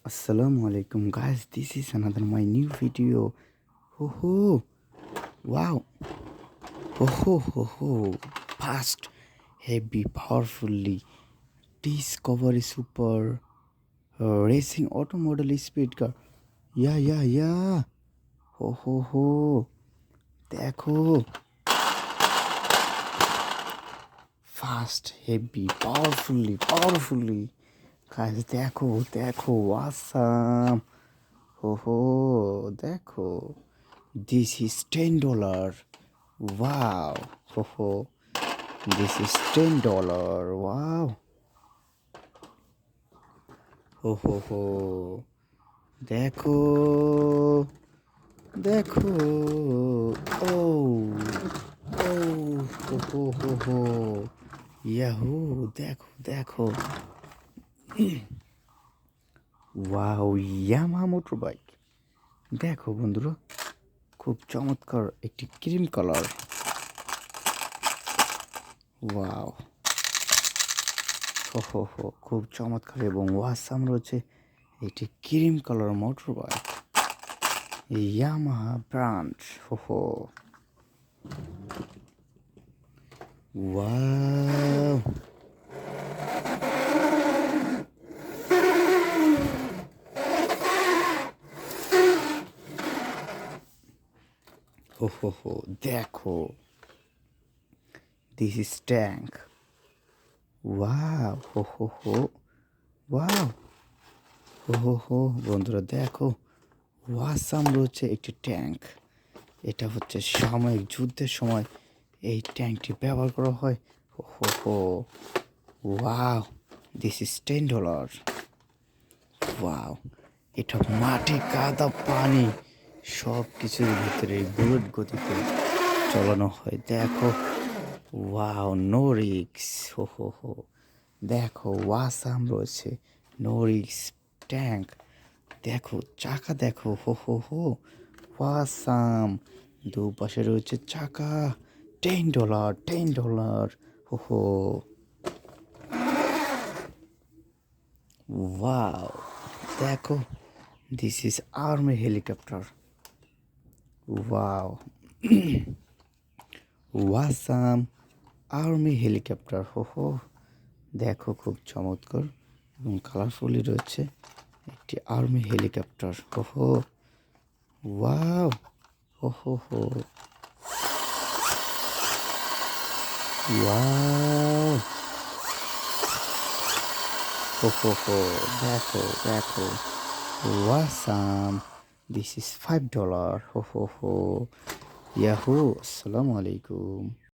Assalamu alaikum guys, this is another my new video. Ho ho, wow, ho ho ho ho, fast, heavy, powerfully, discovery super, racing auto model speed car. Yeah, ho ho ho, দেখো, fast, heavy, powerfully, guys, দেখো, awesome. Ho ho, দেখো. This is $10. Wow. Ho ho. This is $10. Wow. Ho ho ho. দেখো. দেখো. Oh. Oh. Ho ho ho ho. Yahoo. দেখো. Wow. Yamaha motorbike. দেখো বন্ধুরা, খুব চমৎকার একটি ক্রিম কালার। ওয়াও, হো খুব চমৎকার এবং ওয়াসাম রয়েছে একটি cream colour motor bike, Yamaha brand. Wow, হো দেখো, দিস ইজ ট্যাঙ্ক। ওয়াও, হো ওয়াও, হো বন্ধুরা দেখো, ওয়াসাম রয়েছে একটি ট্যাঙ্ক। এটা হচ্ছে সাময়িক যুদ্ধের সময় এই ট্যাঙ্কটি ব্যবহার করা হয়। হো ওয়াও, দিস ইজ $10। ওয়াও, এটা মাটি, কাদা, পানি সব কিছুর ভিতরে বুলেট গতিতে চালানো হয়। দেখো, ওয়াও, নো রিক্স। হো দেখো, ওয়াসাম রয়েছে, নো রিক্স ট্যাঙ্ক। দেখো চাকা, দেখো, হো ওয়াসাম। দুপাশে রয়েছে চাকা। $10। হো ওয়াও, দেখো, this is army helicopter. Wow, awesome army helicopter. হো দেখো, খুব চমৎকার এবং কালারফুলি রয়েছে একটি আর্মি হেলিকপ্টার। হো ওয়াও, হো ওয়াও, হো দেখো, ওয়াসাম। This is $5। হো ইয়াহু। আসসালামু আলাইকুম।